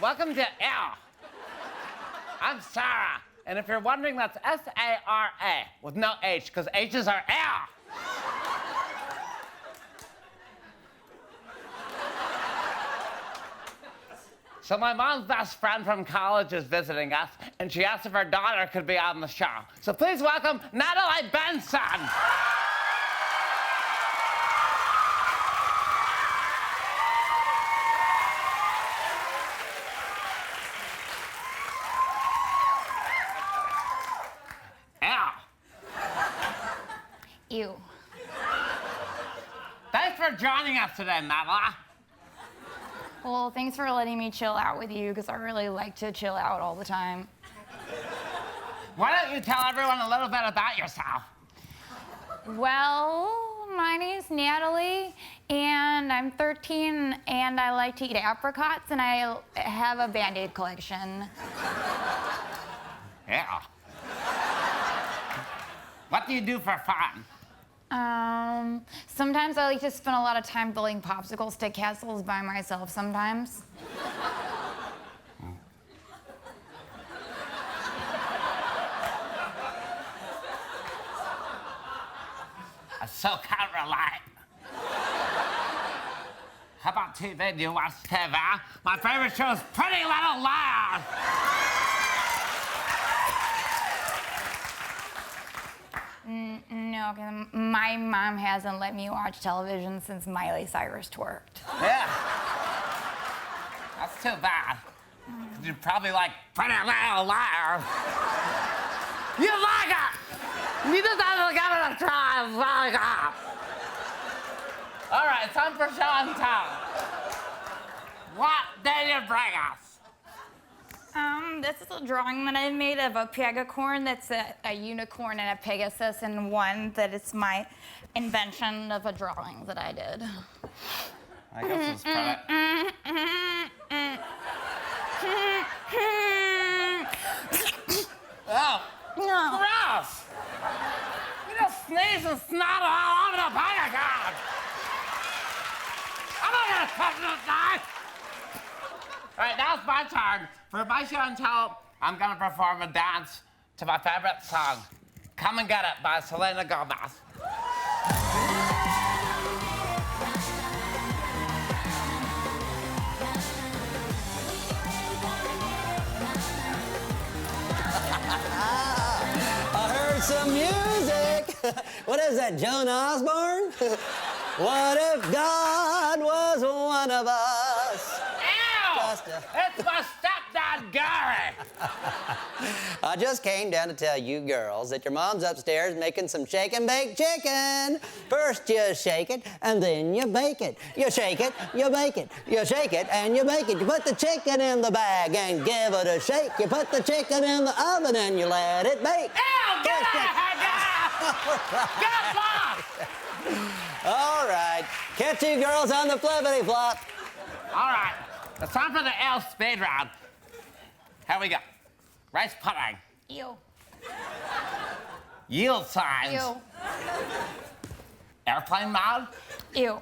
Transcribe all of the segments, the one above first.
Welcome to L. I'm Sarah. And if you're wondering, that's S-A-R-A with no H, because H's are L. So my mom's best friend from college is visiting us, and she asked if her daughter could be on the show. So please welcome Natalie Benson. Ew. Thanks for joining us today, Natalie. Well, thanks for letting me chill out with you, because I really like to chill out all the time. Why don't you tell everyone a little bit about yourself? Well, my name's Natalie, and I'm 13, and I like to eat apricots, and I have a Band-Aid collection. Yeah. What do you do for fun? Sometimes I like to spend a lot of time building popsicle stick castles by myself sometimes. I so can't relate. How about TV? Do you watch TV? My favorite show is Pretty Little Liars. No, 'cause my mom hasn't let me watch television since Miley Cyrus twerked. Yeah. That's too bad. You probably like Pretty Little Liars. You like it! You just have to give it a try. It's really good. All right, it's time for show and tell. What did you bring us? This is a drawing that I made of a pegacorn that's a unicorn and a Pegasus, and one that is my invention of a drawing that I did. I guess it's pretty. Oh, No. gross! You just sneeze and snot all over the pegacorn. I'm not gonna touch this guy. All right, now it's my turn. For my show and tell, I'm gonna perform a dance to my favorite song, Come and Get It by Selena Gomez. I heard some music. What is that, Joan Osborne? What if God was one of us? Ew! It's my stepdad, Gary. I just came down to tell you girls that your mom's upstairs making some shake and bake chicken. First you shake it, and then you bake it. You shake it, you bake it. You shake it, and you bake it. You put the chicken in the bag and give it a shake. You put the chicken in the oven and you let it bake. Ew! Get out of here! Get lost! All right. Catch you girls on the flippity flop. All right, it's time for the L speed round. Here we go. Rice pudding. Ew. Yield signs. Ew. Airplane mode. Ew.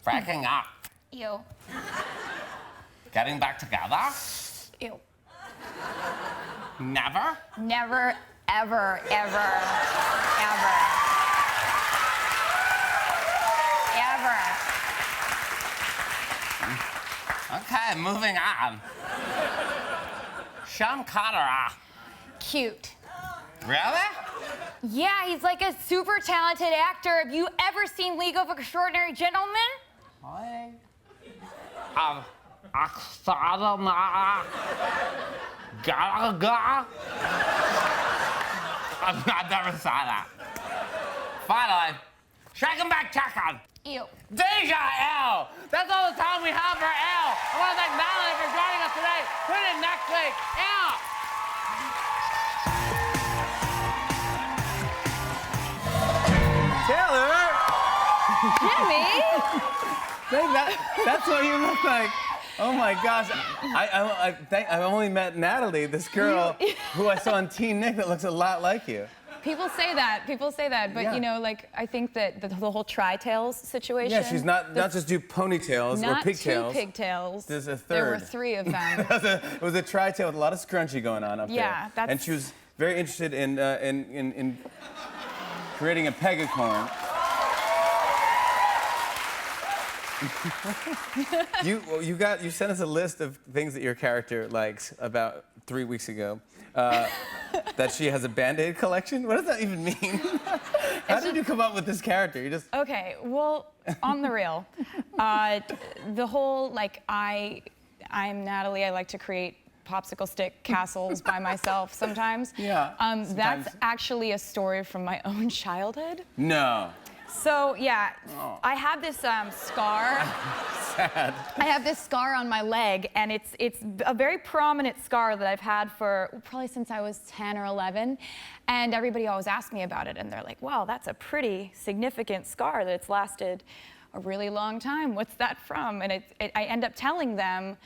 Breaking up. Ew. Getting back together. Ew. Never. Never, ever, ever, ever. Ever. Okay, moving on. Sean Connery. Cute. Really? Yeah, he's like a super talented actor. Have you ever seen League of Extraordinary Gentlemen? I've never saw that. Finally, shaking back chicken. Ew. Deja L. That's all the time we have for L. I want to thank Natalie for joining us today. Tune in next week. L. Taylor! Jimmy! That's what you look like. Oh my gosh. I've only met Natalie, this girl who I saw on Teen Nick that looks a lot like you. People say that. But Yeah. you know, like I think that the whole tri-tails situation. Yeah, she's not just do ponytails or not pigtails. two pigtails. There's a There were third. 3 of them. It was a tri-tail with a lot of scrunchy going on up there. Yeah, that's- And she was very interested in creating a pegacorn. You sent us a list of things that your character likes about 3 weeks ago. That she has a Band-Aid collection? What does that even mean? How did you come up with this character? You just Okay, well, on the real, the whole like I'm Natalie. I like to create popsicle stick castles by myself sometimes. Yeah, That's sometimes. actually a story from my own childhood. No. So yeah, I have this scar. Sad. I have this scar on my leg, and it's a very prominent scar that I've had for probably since I was 10 or 11. And everybody always asks me about it, and they're like, wow, that's a pretty significant scar that's lasted a really long time. What's that from? And I end up telling them.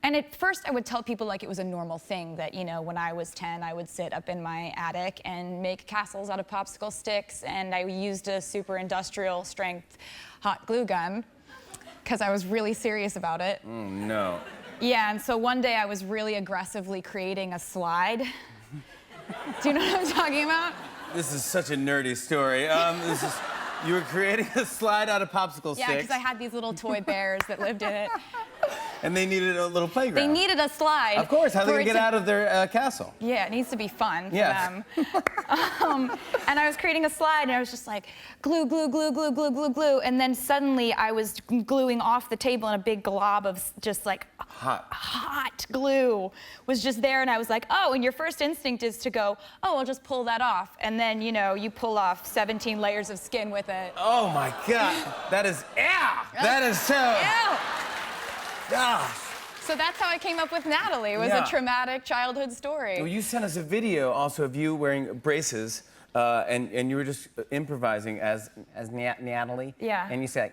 And at first I would tell people like it was a normal thing that, you know, when I was 10, I would sit up in my attic and make castles out of popsicle sticks, and I used a super industrial strength hot glue gun because I was really serious about it. Oh, no. Yeah, and so one day I was really aggressively creating a slide. Do you know what I'm talking about? This is such a nerdy story. You were creating a slide out of popsicle Yeah, sticks. because I had these little toy bears that lived in it. And they needed a little playground. They needed a slide. Of course, how are they for gonna it get to- out of their castle? Yeah, it needs to be fun for Yeah. them. And I was creating a slide, and I was just like, glue, glue, glue, glue, glue, glue, glue. And then suddenly I was gluing off the table, and a big glob of just like hot glue was just there. And I was like, oh, and your first instinct is to go, oh, I'll just pull that off. And then, you know, you pull off 17 layers of skin with it. Oh my God, that is, that is so, Ew! gosh. So that's how I came up with Natalie. It was Yeah. a traumatic childhood story. Well, you sent us a video also of you wearing braces, and you were just improvising as Natalie. Yeah. And you said,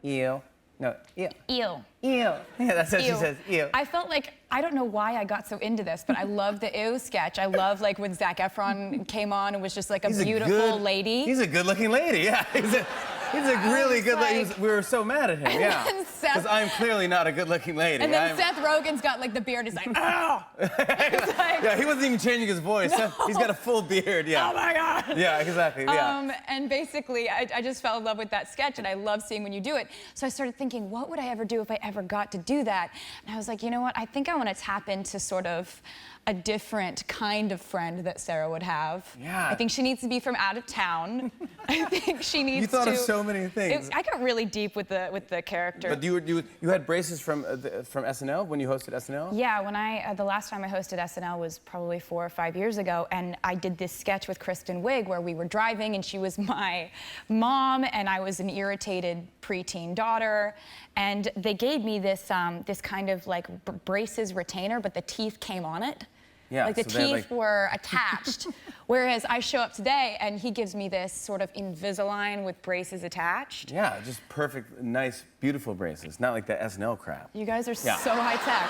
ew. No, ew. Ew. Ew. Yeah, that's how she Ew. says, ew. I felt like, I don't know why I got so into this, but I love the ew sketch. I love like when Zac Efron came on and was just like a beautiful lady. He's a good-looking lady, yeah. He's a really good lady. like- We were so mad at him, yeah. then Seth- Because I'm clearly not a good-looking lady. And then Seth Rogen's got like the beard. He's like, oh! It's like, Yeah, he wasn't even changing his voice. He's got a full beard, yeah. oh my God. Yeah, exactly, yeah. And basically, I just fell in love with that sketch, and I love seeing when you do it. So I started thinking, what would I ever do if I ever got to do that? And I was like, you know what? I think I want to tap into sort of a different kind of friend that Sarah would have. Yeah. I think she needs to be from out of town. I think she needs to. You thought of so many things. I got really deep with the character. But you had braces from SNL when you hosted SNL? Yeah, when the last time I hosted SNL was probably 4 or 5 years ago, and I did this sketch with Kristen Wiig where we were driving, and she was my mom, and I was an irritated preteen daughter, and they gave me this this kind of like braces retainer, but the teeth came on it. Yeah, Like the so they had, teeth were attached, whereas I show up today and he gives me this sort of Invisalign with braces attached. Yeah, just perfect, nice, beautiful braces. Not like the SNL crap. You guys are Yeah. so high tech.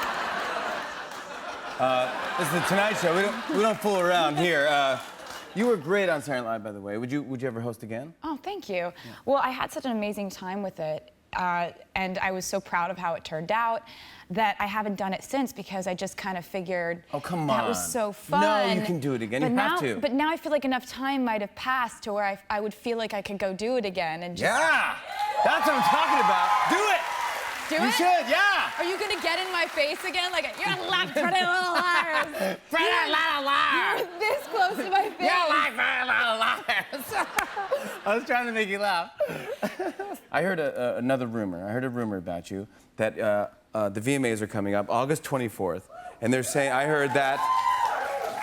This is the Tonight Show. We don't fool around here. You were great on Saturday Night Live, by the way. Would you ever host again? Oh, thank you. Well, I had such an amazing time with it, and I was so proud of how it turned out that I haven't done it since because I just kind of figured Oh, come that on. was so fun. No, you can do it again. But You have now, to. But now I feel like enough time might have passed to where I would feel like I could go do it again and just Yeah! That's what I'm talking about. Do it! do You it. should, yeah! Are you gonna get in my face again? Like, you're like pretty little liars. Pretty little liar. You're this close to my face. You like pretty little liars. I was trying to make you laugh. I heard another rumor. I heard a rumor about you that the VMAs are coming up August 24th, and they're saying, I heard that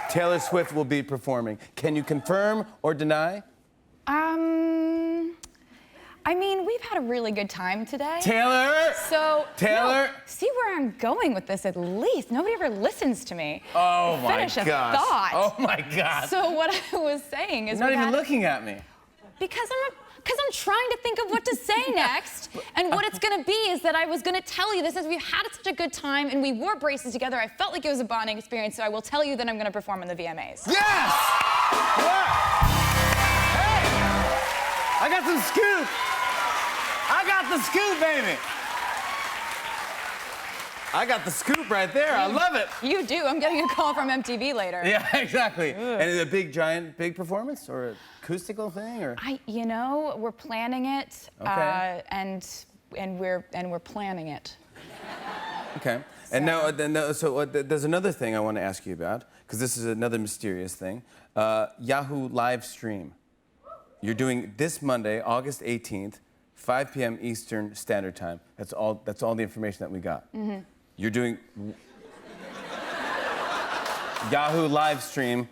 Taylor Swift will be performing. Can you confirm or deny? I mean, we've had a really good time today. Taylor! So, Taylor! no, see where I'm going with this at least. Nobody ever listens to me. Oh my Finish a gosh. thought. Oh my God. So what I was saying is You're not we even had- looking at me. because I'm trying to think of what to say next. And what it's gonna be is that I was gonna tell you this as we've had such a good time and we wore braces together. I felt like it was a bonding experience, so I will tell you that I'm gonna perform in the VMAs. Yes! Yeah. I got some scoop. I got the scoop, baby. I got the scoop right there. I love it. You do. I'm getting a call from MTV later. Yeah, exactly. And is it a big performance or acoustical thing or? We're planning it. Okay. And we're planning it. Okay. And now, there's another thing I want to ask you about, because this is another mysterious thing. Yahoo live stream. You're doing this Monday, August 18th, 5 p.m. Eastern Standard Time. That's all the information that we got. Mm-hmm. You're doing Yahoo live stream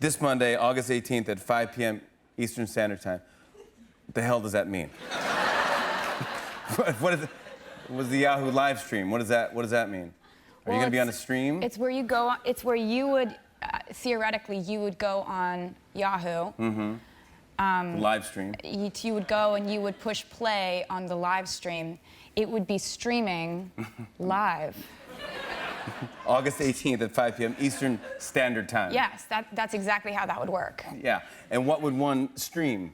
this Monday, August 18th at 5 p.m. Eastern Standard Time. What the hell does that mean? What's the Yahoo live stream? What does that mean? Are you going to be on a stream? It's where you go. It's where you would theoretically you would go on Yahoo. Mm-hmm. Live stream. You would go and you would push play on the live stream. It would be streaming live. August 18th at 5 p.m. Eastern Standard Time. Yes, that's exactly how that would work. Yeah. And what would one stream?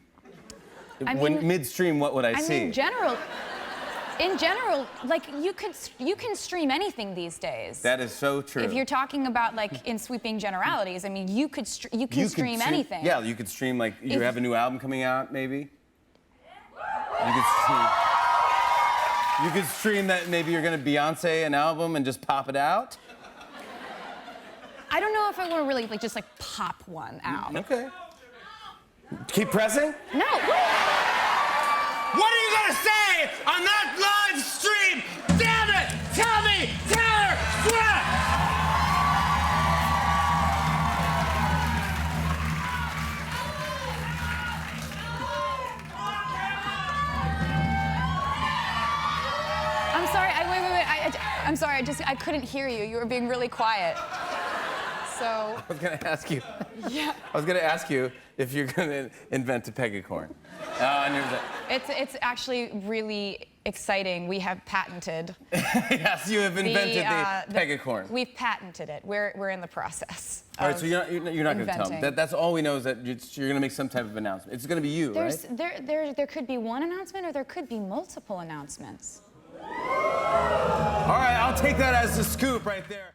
I mean, when midstream, what would I see? In general, like you can stream anything these days. That is so true. If you're talking about like in sweeping generalities, I mean, you can stream anything. Yeah, you could stream like you have a new album coming out, maybe. You could stream that maybe you're gonna Beyonce an album and just pop it out. I don't know if I want to really just pop one out. Okay. Keep pressing? No. What are you gonna say on that live stream? Damn it! Tell me, Taylor Swift! I'm sorry. Wait. I'm sorry. I couldn't hear you. You were being really quiet. So. I was gonna ask you. Yeah. I was gonna ask you if you're gonna invent a pegacorn. It's actually really exciting. We have patented. Yes, you have invented the pegacorn. We've patented it. We're in the process. All right, so you're not going to tell me. That's all we know is that you're going to make some type of announcement. It's going to be you, right? There could be one announcement, or there could be multiple announcements. All right, I'll take that as a scoop right there.